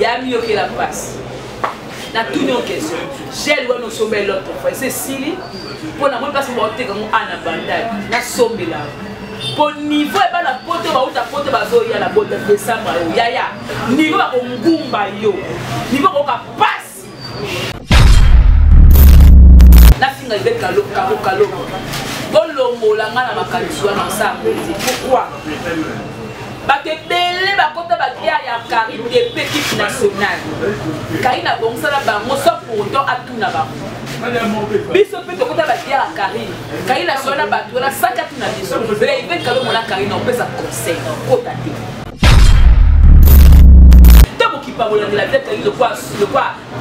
Yami ok la passe. Na tout nos questions. J'ai le nous sommer l'autre fois. C'est Sili. Pour la moi parce que moi t'es comme Anna Bandai. Na sommer là. Pour niveau et pas la pote ba ou ta pote ba zo ya la pote décembre ya ya. Niveau ba ngumba yo. Niveau ko ka passe. Na finga ibe kalo. Bolongo la ngana makaliswa na ensemble. Pourquoi? Parce que belé ba kota ba kia ya Karim de équipe nationale. Karim a bon ça la bango sauf pour autant à tout na ba. Biso pe to kota ba kia ya Karim. Karim a sona ba to la 104 na biso. Belé ibe kalo mona Karim on peut ça conseil kota te. Tamo ki pa bola de la tête le quoi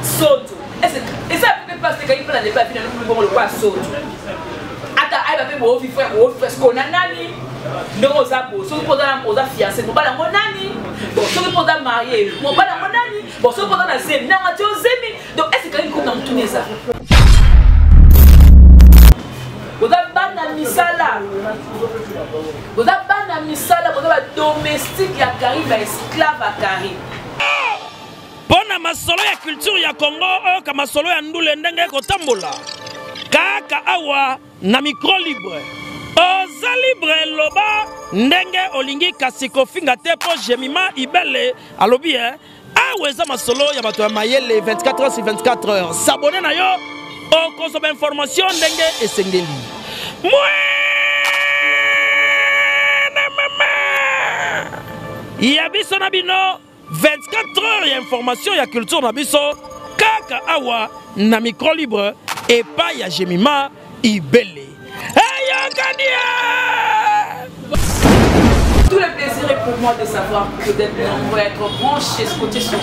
saute. Et ça peut passer Karim pas la pas fini le quoi saute. Ata ai ba pe mo fi frère mo fait ce qu'on a nani. Non, on a posé fiancé, on a monani. Bon, ceux qui posent marié, on a monani. Bon, ceux qui posent la zemi, on a zemi. Donc, est-ce que quelqu'un dans tout ça? Vous avez ban misala. Vous avez ban misala, vous avez domestique à Kari, esclave à Kari. Pona masolo ya culture ya Congo, ka masolo ya ndule ndenge kotambola. Kaka awa na micro libre. Oza libre loba ndenge olingi kasiko finga te po Jemima Ibele alobi aweza masolo ya bato ya mayele 24 heures sur 24 heures. S'abonner na yo o consomme information ndenge esengeli. Ya biso na bino 24 heures ya information ya culture na biso kaka awa na micro libre et pas ya Jemima Ibele. Tout le plaisir est pour moi de savoir que d'être nombreux, être branchés, scotchés sur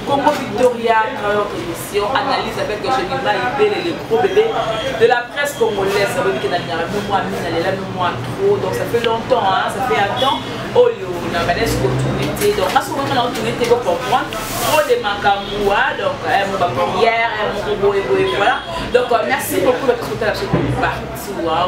Congo Victoria, travailleur d'émission, analyse avec Jemima Ibele, les gros bébés de la presse congolaise. Ça veut dire qu'il y a trop, donc ça fait longtemps, hein, ça fait un temps. Oh yo, on a des opportunités, donc à ce moment là, l'opportunité pour comprendre trop de Makamua, donc hier, voilà. Donc merci beaucoup d'être partout.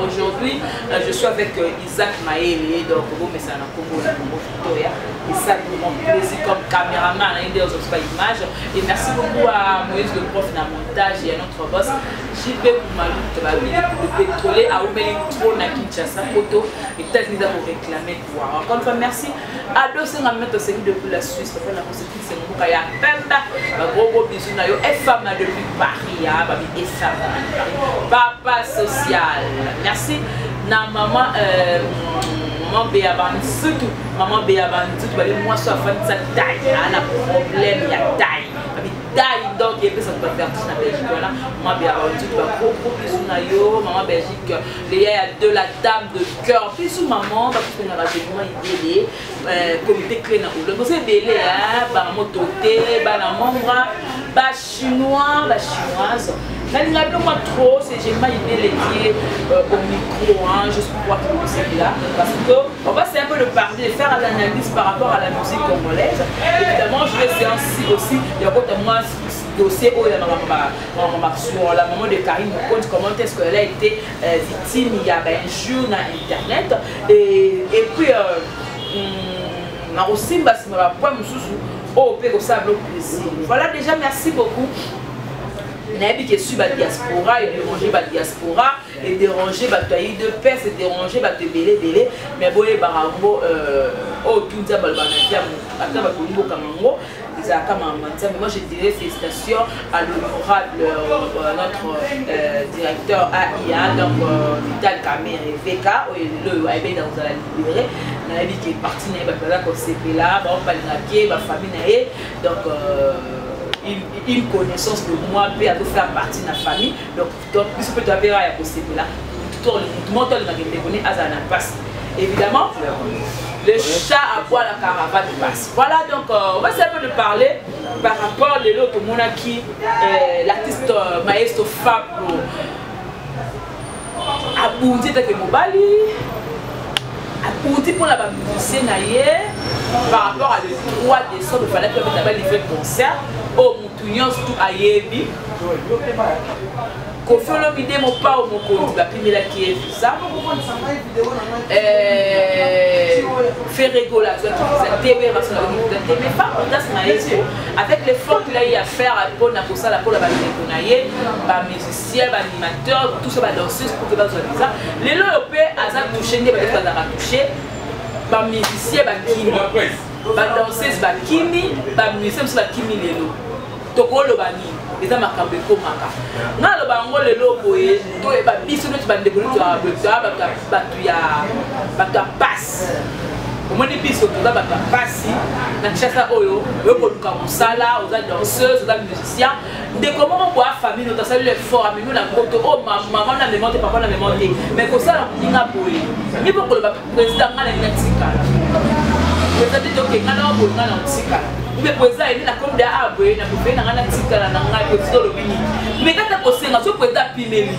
Aujourd'hui, je suis avec Isaac Maele, donc vous mais ça n'a Congo Victoria. Isaac, mon plaisir comme caméraman, et des autres images. Et merci beaucoup à Moïse le prof dans le montage et à notre boss JP Koumalou, le pétrolier à Oumeli trop na Kinshasa, photo et peut-être nous avons réclamé pouvoir. Encore une fois, merci à deux c'est mettre au série depuis la Suisse, pour faire la conséquence c'est mon kaya pemba, gros bisous na yo, et femme depuis Paris, et femme papa social. Merci na maman maman Béaban surtout maman Béaban tout va moi soit fan de sa taille, elle a problème il y a taille. Taille donc et puis ça peut faire tout na Belgique voilà maman Béaban tout va gros bisous na yo maman Belgique les de la dame de cœur bisous maman parce que on a Jemima Ibele comité clé na le c'est belé hein ba mototé ba na mongra ba chinois ba chinoise. Moi trop, c'est Jemima Ibele qui est au micro, hein, juste pour voir comment c'est là. Parce qu'on va un peu le parler, faire l'analyse par rapport à la musique congolaise. Évidemment, je vais ainsi aussi, il y a beaucoup de moi dossier où la maman de Karim me compte comment est-ce qu'elle a été victime il y a un jour sur internet. Et puis, aussi, voilà, déjà, merci beaucoup. Nabi qui est sur la diaspora, et déranger la diaspora, et déranger la taille de paix, et déranger la belé, mais bon, barango, oh, tout ça, balbanatia, attends, ma congo, kamango, ils ont comme mais moi je dirais félicitations à l'honorable, notre directeur AIA, donc Vital Kamer et VK, le AIB dans la libéré, Nabi qui est parti, Nabi qui est là, ma famille, donc, une connaissance de moi peut faire partie de la famille donc puisque tu avais à possible là tout le monde passe évidemment le chat à boire la caravane passe voilà donc on va essayer de parler par rapport à l'autre monde qui l'artiste maestro Fablo a bondi avec Mobali a bondi pour la musicienne par rapport à le 3 décembre il fallait que tu avais livré le concert au Moutouillon surtout à Yebi Kofi Olomide mon pas au Mokondi, Bapimela qui est ça. Ferrego là, tu vois, TV, mais pas avec l'effort qu'il a eu à faire pour la pour la musicien, animateur, tout ça va danser pour que dans ça. Les Européens, à ça touché, ne va pas toucher. Ba musicien, ba kimi, ba danseuse, ba kimi, ba musicien, ba kimi lelo. Tokolo bani. Eza makambe komaka na lo bango lelo boye to e ba biso no tibande ko to batu ya passe omoni biso to ba passe na chasa oyo yo ko luka musala oza danseuse oza musicien de comment boire famille no tasali le fort ami nous la koto oh maman na me monte papa na me monte mais ko sala ninga boye ni ko lo ba président ngala nyatsika président to ke ngala bo ngala ntsika mais président il na comme da abwe na ko na ngala ntsika na ngala ko tsolo bini mais quand ko senga so président pimeli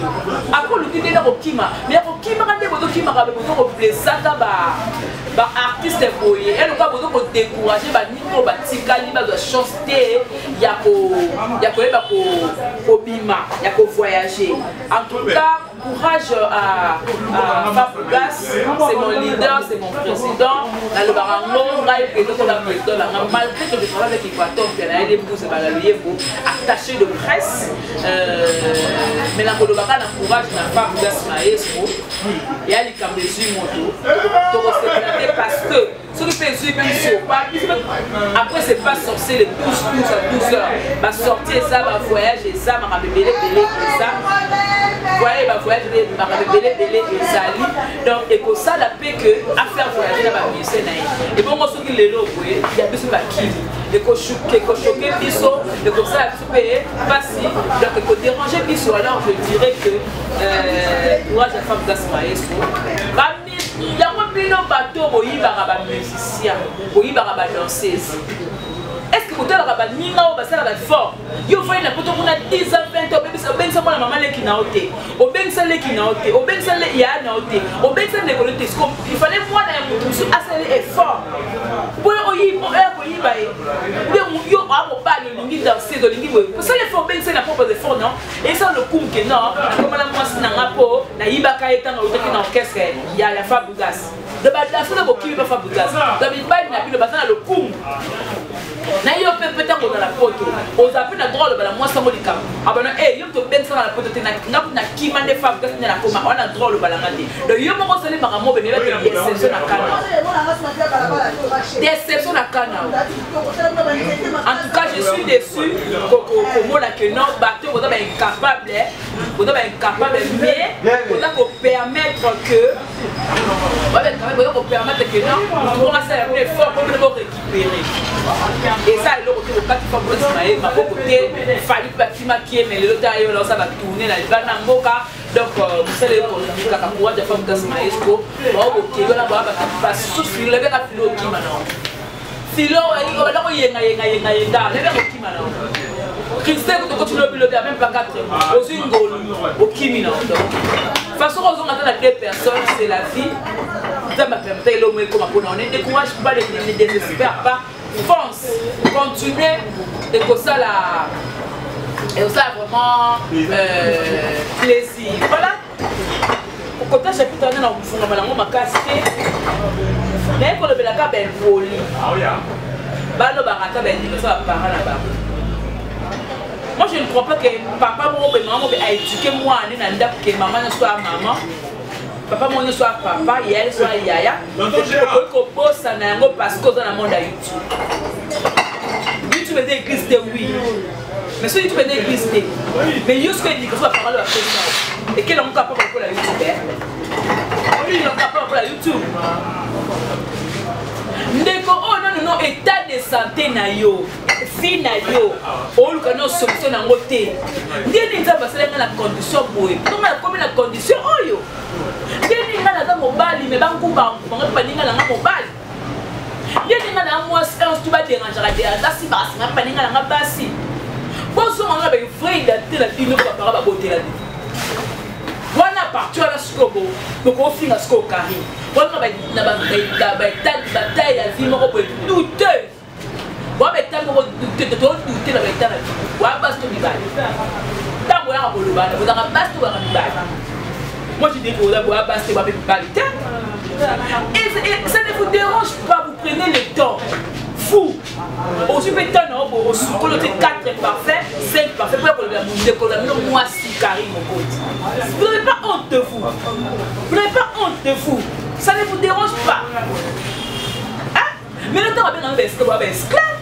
akolo kite na ko kima mais ko kima kande bo to kima ka bo to ko plaisaka ba artiste boye elle ko bo to ko décourager ba niko ba tikali ba chance te ya ko eba ko bima ya ko voyager en tout cas courage à Fabougas, c'est mon leader, c'est mon président. Dans le barango, malgré que je travaille avec Equator, qui a aidé pour se balayer pour attacher de presse, mais la Kolobaka n'a courage n'a Fabougas Maestro et à l'Ikambezu Moto. Parce que ce qui fait suivre même sur pas, après c'est pas sorcier les 12 heures, va sortir ça, va voyager ça, va bébé ça. Voyez, va voyager, va bébé et sali. Donc, et que ça, la paix que à faire voyager dans la musique. Et bon, moi, ce qui est là, il y a besoin de qui. Et que choquer biso, et que ça, tu peux passer. Donc, et que déranger biso, alors je dirais que moi, j'ai femme d'Asmaïso. Il y a un bateau, il y a un musicien, il y a un danseuse. Est-ce que vous avez un ninga ou basala ba fort? Yo voyez la poto kuna 10 ans 20 ans bébé ça la maman qui na oté. O ben ça qui na oté, o ben ça ya na oté. O ben ça ne connaît pas. Il fallait moi na mutu assez effort. Pour oyi mo ko yiba e. Yo a mo ba le lingi danser de lingi bo. Ça les fort ben ça na propre effort non. Et ça le coup que non, comme la moi na ngapo na yiba ka eta na oté na orchestre ya la Fabougas. De ba danser na boki ba Fabougas. David Bay na bi le bazana le coup. Na yo peut-être dans la photo aux appels na drôle bala moi ça molika abana yo to ben ça la photo na kima de femme que na koma on a drôle bala ngati donc yo mo sali makamo be mela déception na kana déception na kana en tout cas je suis déçu comme la que non bateau on doit incapable mais on doit permettre que on doit permettre que non on va faire un effort pour récupérer. Et ça, il y a un cas qui fait que côté, il fallait que tu m'aies mais le temps ça va tourner là, il va dans mon cas. Donc, vous savez, pour le courage de femme Gasmaesco, ok, il va pas souffrir, le verre à philo qui maintenant. Philo, il va y aller, le verre qui maintenant. Christelle, quand tu continues le verre, même pas 4 ans, aux une goal, au Kimi maintenant. De toute façon, on a deux personnes, c'est la vie. Ça m'a permis de l'homme comme on ne décourage pas, ne désespère pas. Fonce, continuez et que ça là, et ça vraiment plaisir. Voilà. Au côté chapitre on a un fondement ma casquette. Mais pour le belaka ben poli. Ah oui. Bah le baraka ben dit que ça parent là-bas. Moi je ne crois pas que papa ou maman a éduqué moi à nanda que maman ne soit maman. Papa moi ne soit papa et elle soit yaya. Donc je peux poser ça parce que dans le monde à YouTube. YouTube est existé oui. Mais si YouTube est existé. Mais juste que dit que soit parole à ça. Et quel on capable pour la YouTube. Oui, on capable pour la YouTube. Ndeko oh non état de santé na yo. Fille na yo. On le connaît solution na ngoté. Ndeni nza basala na condition boye. Comment la condition oh yo. Ndeni nga mobali mais bankuba pas ninga na mobali. Ndeni nga na moi tu vas déranger la si basi na pas ninga na basi. Bonso nga ba vrai identité la vie no papa ba boté la vie. Wana partout à la scobo, donc on finit à scobo carré. Wana ba na ba bataille la vie moko boy douteuse. Wa beta moko douteuse la beta la vie. Wa bas to bibali. Tango ya à Boloba, vous avez un basse ou un basse. Moi, je dis que vous avez un basse ou un basse. Et ça ne vous dérange pas, vous prenez le temps. Fou. Aujourd'hui, maintenant, vous avez 4 parfaits, 5 parfaits, pour que moi, si carré, mon pote. Vous n'avez pas honte de vous. Vous n'avez pas honte de vous. Ça ne vous dérange pas. Hein? Mais le temps, on va bien esclave. On va bien esclave.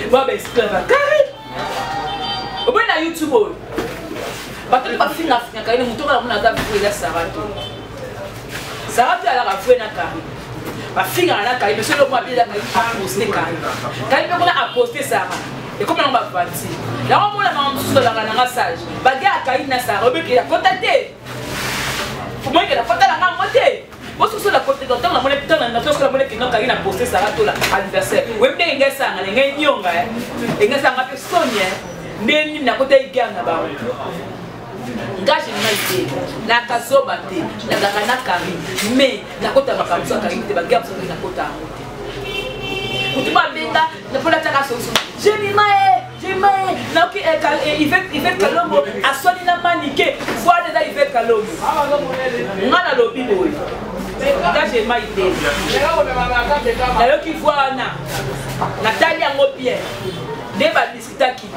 On va bien esclave. Carré. On va bien YouTube. Parce que les filles africaines, quand ils ont vu la Sarah, Sarah, elle a fait un carré. Ma fille a carré, mais selon moi, elle a posté carré. Quand elle a posté Sarah, et comment on va partir? Là, on a un massage. Bagarre a carré na Sarah, mais il a contacté. Pour moi, il a contacté la moitié. Moi, sur la côté de temps, la monnaie, la monnaie qui n'a pas posté Sarah tout l'anniversaire. Oui, mais il y a ça, il y a un yonga, il y a ça, Sonia, mais il n'a pas de gamme là-bas. Ngage n'aïté, na kazoba te, na dakana kari, mais na kota bakamusa kari te bagab so na kota amote. Kutuma benga na pola taka soso. Jemimae, na ki Yvette Kalombo aswali na manike, voix de Yvette Kalombo. Ngana lobi boy. Ngage n'aïté. Na yo ki voix na Natalia Ngopie. Neba disitaki.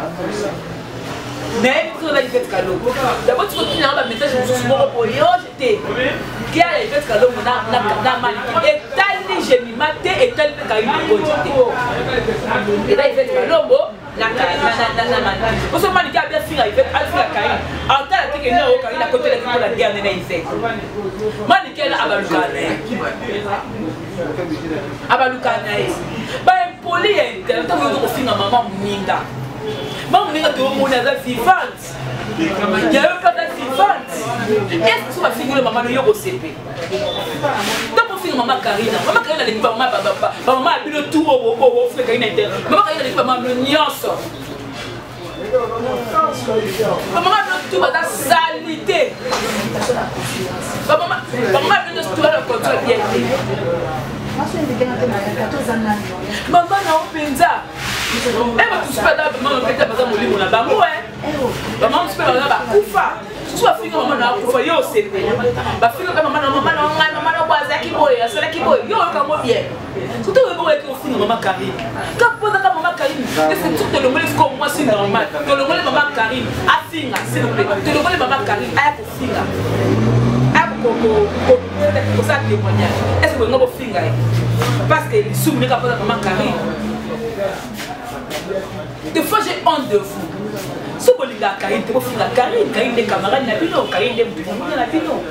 Mais pour la Yvette Kalombo, d'abord tu continues à mettre sur mon repos. J'étais qui a la Yvette Kalombo dans ma vie. Et tel que j'ai mis ma tête et tel que j'ai eu le et là Yvette Kalombo, na parce que Manika a bien fini à Yvette, elle fait la Karim. En tant que Karim, il a côté de la guerre de Yvette. Manika a Abalukanae. Abalukanae. Bah impoli et tel que vous avez maman Minga. Maman, on est vivante. Il y a un peu de vivante. Est-ce que tu vas finir maman de Yoko CP? Donc, on finit maman Karina. Maman Karina, elle dit maman, maman a vu le tour au frère Karina. Maman Karina, elle dit maman, le niance. Maman a vu le tour à la salité. Maman a vu le tour à la contrôle bien. Maman n'a pas pensé. Eh bien, tu peux pas maman peut-être pas mon livre là-bas, maman tu peux pas kufa. Tu vas finir maman na kufa yo CP. Ba finir maman na boisa qui boy, ça qui boy. Yo comme bien. Surtout le boy qui finir maman Karim. Quand pose à maman Karim, est-ce que tu te le mets comme moi c'est normal. Tu le mets maman Karim à finir s'il vous plaît. Tu le mets maman Karim à pour finir. Pour ça témoignage. Est-ce que vous n'avez pas finir? Parce que les sous n'est pas maman Karim. Des fois j'ai honte de vous. Si vous voulez la Karine, vous faites la Karine, Karine des camarades Nabino, Karine des Nabino.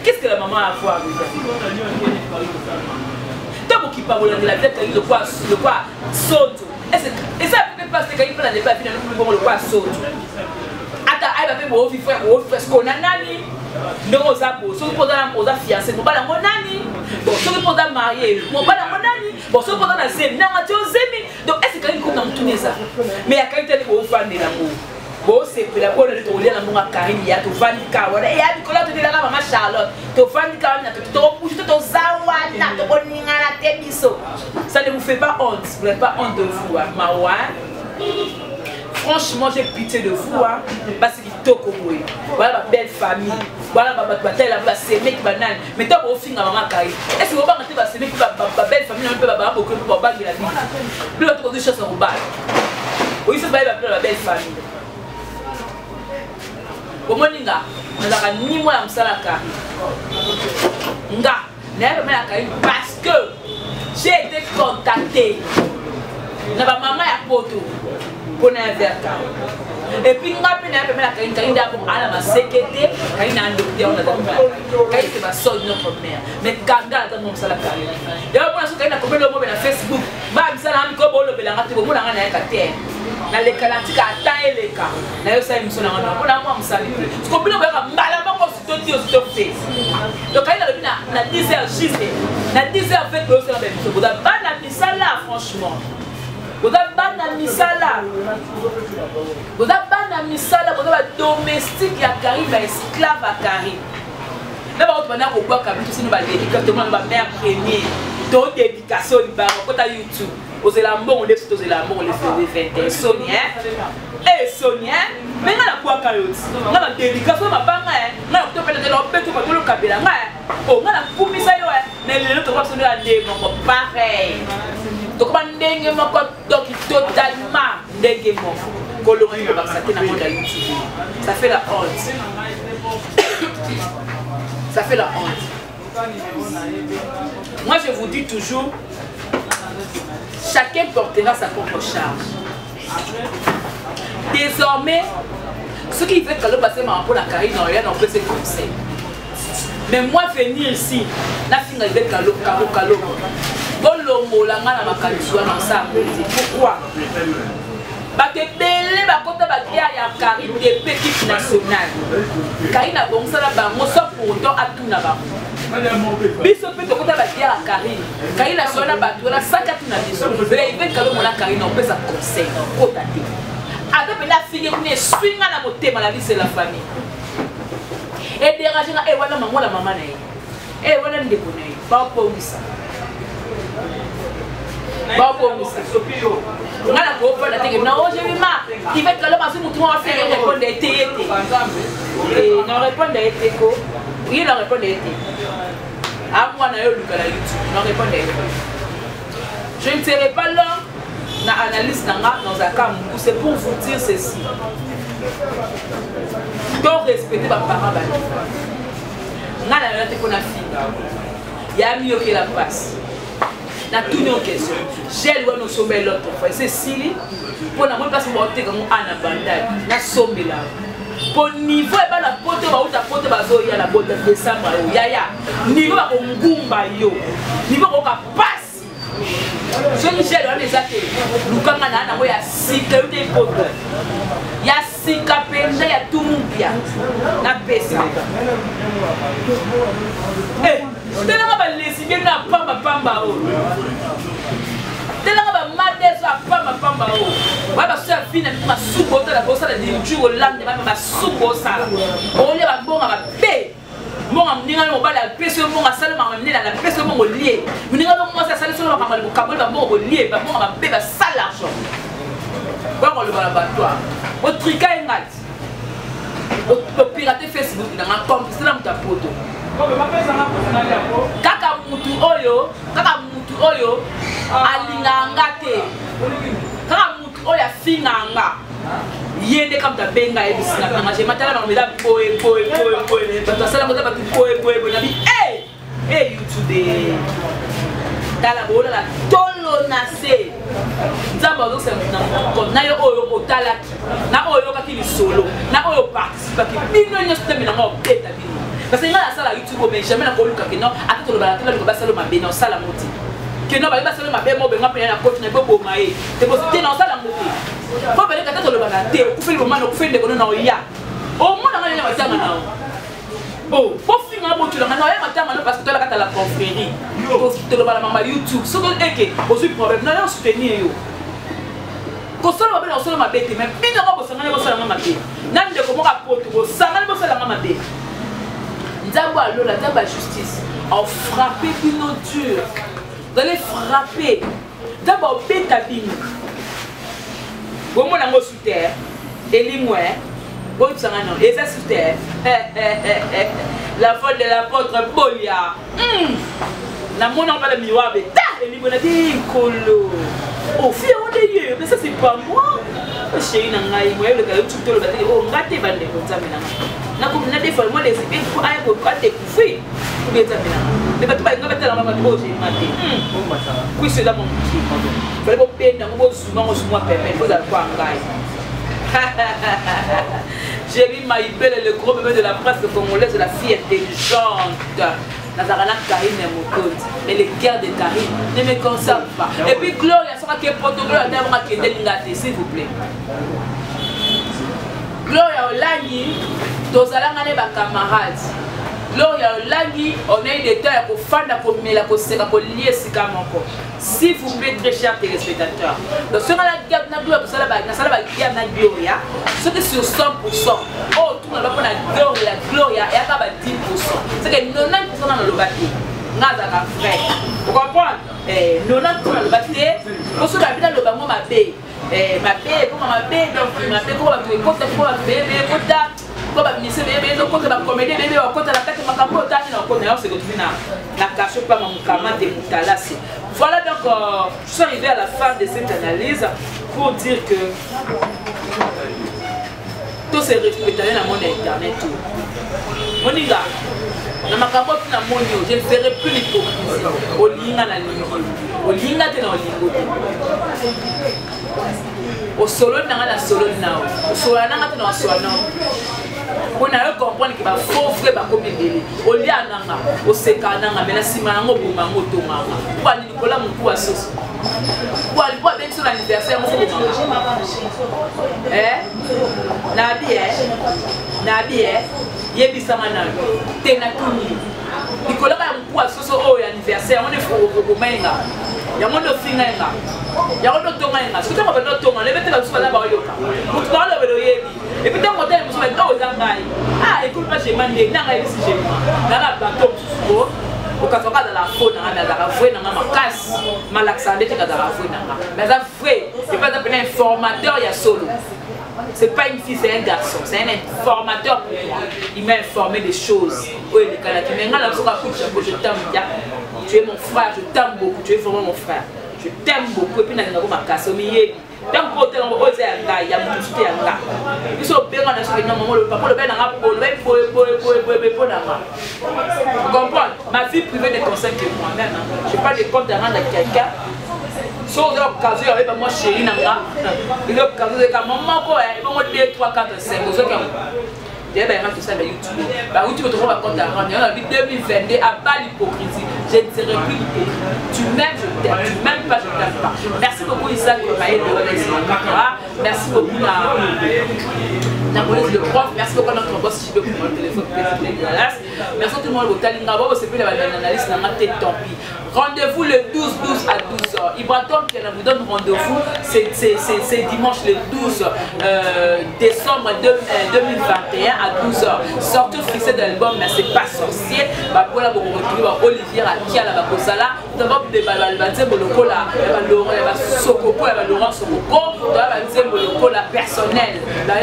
Qu'est-ce que la maman a à voir avec ça? Tant qu'il parle de la tête, le quoi saute. Et ça peut pas se Karine pas débat finalement le quoi saute. Attends, elle va faire mon frère, parce qu'on a nani. Non, on a beau, si on a fiancé, on va la monani. Bon, si on a marié, on va la monani. Bon, si on a zémi, non, on a zémi. Donc, est-ce que Karine compte dans tout ça? Mais il y a quelqu'un qui est fan de l'amour. Bon, c'est pour la bonne de ton lien à Karine, il y a tout fan de Kawana. Et il y a du collant de la maman Charlotte. Ton fan de Kawana, tu te repouches, ton zawana, ton boninga, la témiso. Ça ne vous fait pas honte, vous n'avez pas honte de vous, Mawa. Franchement, j'ai pitié de vous, hein, parce qu'il toque au bruit. Voilà ma belle famille. Voilà ma bataille, la sémé qui banane. Mais tant qu'on finit à maman Karine. Est-ce que vous allez rentrer dans la sémé qui va ma belle famille, un peu beaucoup pour baguer la vie? Plus l'autre chose, c'est un bal. Oui, c'est pas la belle famille. Au Moninga, on a ni moi à Msalaka. Nga, n'a pas Karine parce que j'ai été contactée. N'a pas maman à Poto. Et puis, on a Karine d'abord à la sécurité, Karine a un docteur, on a d'abord. Karine c'est ma soeur, notre mère. Mais Kanga, dans mon salaire. D'ailleurs, pour l'instant, Karine a coupé le mot sur Facebook. Bah, ça a mis comme le bélangaté, vous l'avez à terre. Dans les calatique à taille les cas. D'ailleurs, ça, il me sonne en on a moins salé. Ce qu'on peut le voir, malamment, on se dit au stop face. Donc, Karine a 10h gisé. Na 10h fait le sein de vous avez pas la misala, franchement. Vous avez pas la misala. Vous avez pas la misala, vous avez domestique qui arrive à esclave à Karine. Là, on va voir que tout ça nous va dédicacer, nous va mère première. Donc, dédication, on va YouTube. aux élambons, les petits élambons, les fêtes, Sonia, et Sonia, mais on a quoi carotte, on a des dédications, ma femme, on a tout fait de l'opé, tout le cabella, on a pour mis ça, mais les autres personnes de la dé, pareil. Donc, on dengue mon code totalement dengue mon coloré, ça fait la honte. Ça fait la honte. Moi, je vous dis toujours, chacun portera sa propre charge. Désormais, ce qui fait que le passé m'a pour la carrière, on peut se conseiller. Mais moi, venir ici, la fin de calo. Pourquoi? Parce que belé ba kota ba kia ya Kari de l'équipe nationale. Kari na bon sala ba mo so pour autant atuna ba. Biso pe to kota ba kia Kari. Kari na sona ba to la saka tuna biso. Mais il kalo mo la Kari na pesa conseil kota te. Avec la fille qui swinga na motema la vie c'est la famille. Et déranger na e wana maman la maman na e. E wana ndeko na e. Ba po misa. Ba po misa. On a la go pour la télé. Non, je vais ma. Il va que l'homme a su nous trois faire répondre à été. Et non répondre à été quoi? Oui, non répondre à été. À moi, on a eu le cas YouTube. Non répondre à été. Je ne serai pas là. Na analyse dans un cas. C'est pour vous dire ceci. Donc respecter ma parent. On a la télé qu'on a fini. Il y a mieux que la passe. Na tout nos questions. J'ai le sommet l'autre fois. C'est Sili. Pour la place où on est comme Anna Bandai. Na sommet là. Pour niveau et pas la pote ba uta pote ba zo ya la botte de décembre yo. Ya. Niveau ba ngumba yo. Niveau ko ka passe. Je ni j'ai le les até. Lukanga na na ya sika yo te pote. Ya sika penda ya tumumpia. Na pesa. Tellement ba lesbienne na pamba o. Tellement ba madeso a pamba o. Ba ba so fina ma subo ta la bossa la dinju o lande ba subo sala. O le ba bonga ba pe. Monga mninga mo ba la peso monga sala ma mninga la peso mongo lié. Mninga mo sa sala so ba kamali mo kaboli ba mongo lié ba monga ba pe ba sala l'argent. Ba ko le ba ba toi. O trika engat. O pirater Facebook na ma compte c'est là ta photo. Kaka mutu oyo alinganga te. Kaka mutu oyo afinganga. Yende comme ta benga et bisina na je matala ba meda boy. Ba to sala mota ba boy na bi you today. Tala bola la tolo na se. Nzamba zo se na yo oyo otalaki. Na oyo kaki li solo. Na oyo participe ki bino nyo stemi na mo beta bino. Parce que la salle YouTube, mais jamais la coluca que non, à tout le bas, le bas salon ma bien, salle à monter. Que non, bah, salon ma bien, moi, ben, la coach n'est pas pour maï. T'es posé dans salle à monter. Faut venir qu'à tout le bas, t'es au fait le moment, au fait de qu'on y a. Au moins, on a un matin maintenant. Oh, pour finir un bout, tu l'as maintenant, parce que tu as la confrérie. Tu le bas la maman YouTube. Ce qu'on est que, aussi problème, non, soutenir. Quand ça va bien, on se m'a bête, mais bien, on va se faire la maman bête. N'a de comment apporter, ça va bien la maman bête. D'abord, la justice a frappé puis non dur. Vous allez frapper. D'abord, bétabine. Bon, mon amour sous terre. Et les moins. Bon, ça non. Et ça sous terre. La faute de l'apôtre Bolia. La mon n'a pas le miroir. Et les moins dit colo. Oh, fier on est. Mais ça, c'est pas moi. Chérie, nangai, moi, le gars, tout le bâtiment. Oh, gâté, bande de comme ça, maintenant. Des fois, moi, les idées pour aller pour découvrir. Mais tu vas pas mettre la maman de j'ai maté. Oui, c'est là mon petit. Il fallait pas payer dans mon souvent, moi, permet. Il faut aller voir un gars. J'ai vu Maïbel, le gros bébé de la presse congolaise, de la fille intelligente. Nazarana Karine et Mokondi. Mais les guerres de Karine ne me concernent pas. Et puis, Gloria, ça va qu'il y ait Gloria, s'il vous plaît. Gloria Olangi, tozalanga ne ba camarades. Gloria Olangi, on a eu des temps pour faire la commune, pour lier ce camoko. S'il vous plaît, très chers téléspectateurs. Donc, sur la guerre de Gloria, sur la guerre de Gloria, c'est sur 100%. Oh, tout le monde va prendre la Gloria et à 10%. C'est que 90% dans le bâti. Nada ka frère. Vous comprenez? Nous n'avons pas de bâtiment. Pour ceux qui habitent le bango ma baie. Ma baie, comment ma baie, donc ma baie, comment tu es content pour la baie, comment tu es bébé, donc quand tu vas comédie, bébé, quand tu as la tête, ma caméra, tu as une connaissance, c'est que tu n'as la cache pas mon camarade de Moutalas. Voilà donc, je suis arrivé à la fin de cette analyse pour dire que tout se respecte dans le monde internet. Mon gars, dans ma caméra, je ne ferai plus l'hypocrisie. Au linga na lingo, au linga te na lingo te. Au solo na solo na, au solo na solo na. On a compris que ma faux frère va comme il au lia nanga, au seka nanga, mais la sima nango buma moto mama. Pour aller Nicolas mon coup à sauce. Pour aller voir avec son anniversaire mon mama. Nabi yebisama na tena tuni. Nicolas mon coup à sauce au anniversaire, on est pour menga. Ya mondo finga nga. Ya mondo tonga nga. Sikuta ko bendo tonga, le bete ba suba la ba yoka. Mutu ba la belo yebi. Et puis tant que musu ba to zangai. Ah, écoute pas chez Mandé, nanga ici chez moi. Nanga bateau suko. Au cas où la faune nanga da foué nanga makas. Malaxandé te ka da foué nanga. Mais ça foué, c'est pas un informateur ya solo. C'est pas une fille, c'est un garçon, c'est un informateur pour moi. Il m'a informé des choses. Oui, les Canadiens. Mais je t'aime bien. Tu es mon frère, je t'aime beaucoup. Tu es vraiment mon frère. Je t'aime beaucoup. Et puis, je vais me casser au milieu. Tant que tu es un gars, ils sont bien dans ce moment. Le papa, le père n'a pas. Vous comprenez? Ma vie privée ne concerne que moi-même. Je n'ai pas de compte à rendre à quelqu'un. Sauf l'occasion avec moi chérie nanga. L'occasion de maman quoi, ils vont 2 3 4 5 j'ai bien tout ça sur YouTube. Bah YouTube tu vas compte à rendre. On a dit 2022 à bas l'hypocrisie. Je ne serai plus hypocrite. Tu m'aimes, je t'aime. Tu m'aimes pas, je t'aime pas. Merci beaucoup Isaac de Maël de Caméra. Merci beaucoup la police, le prof. Merci beaucoup à notre boss qui veut pour le téléphone. Merci tout le monde au Talinga. C'est plus l'analyse dans ma tête, tant pis. Rendez-vous le 12 à 12h. Ibratom qui vous donne rendez-vous. C'est dimanche le 12 décembre 2021 à 12h. Sortie officielle de l'album, mais c'est pas sorcier. Pour la retrouver Olivier qui a la Bakosala. D'abord, des balbalzés, Bolokola, Sokoko, Laurent Sokoko, Bolokola personnel. La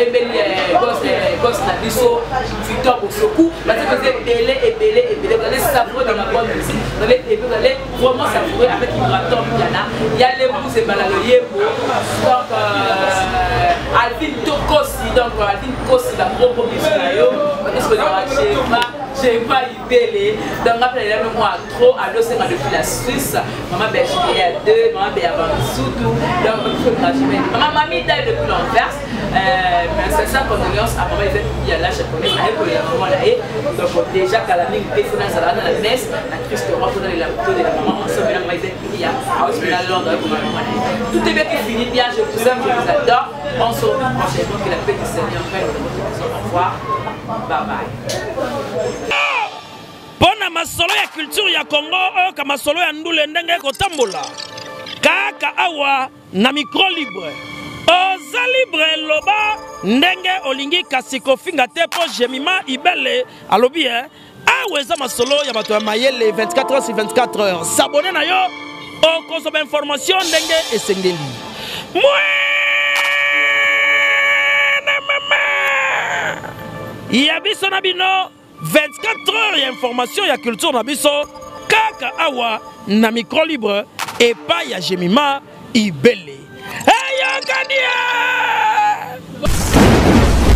Boss Nabiso, Victor Bosoku. Vous allez belé. Vous allez savourer de la bonne musique. Vous allez vraiment savourer avec Ibratom Diana. Il y a les bouts et Balaloyebo. Donc, Alvin Tokosi, donc Alvin Kosi, la propre musique. Parce que j'ai pas libellé. Donc, après, il y a moi trop à l'océan depuis la Suisse. Maman Belgique à 2, maman Béavan Soudou. Donc, maman Mamie d'aille depuis l'Anvers. Mais c'est ça, condoléances à maman Yvette qui a la japonaise. Donc, déjà, Kalami, il fait dans la messe, la Christ Europe, dans les laboratoires de la maman, ensemble, la maman Yvette qui a à l'hôpital Londres pour ma maman. Tout est bien qui finit bien, je vous aime, je vous adore. On se retrouve prochainement, que la paix du Seigneur fait le au revoir. Bye bye. Pona masolo ya culture ya Congo oyo ka masolo ya ndule ndenge kotambola kaka awa na micro libre oza libre loba ndenge olingi kasi kofinga te po Jemima Ibele alobi awa eza masolo ya bato ya mayele 24 heures sur 24 heures s'abonner na yo okozoma information ndenge esengeli ya biso na bino 24 heures ya information ya culture na biso kaka awa na micro libre et pas ya Jemima Ibele. Hey, Yokania!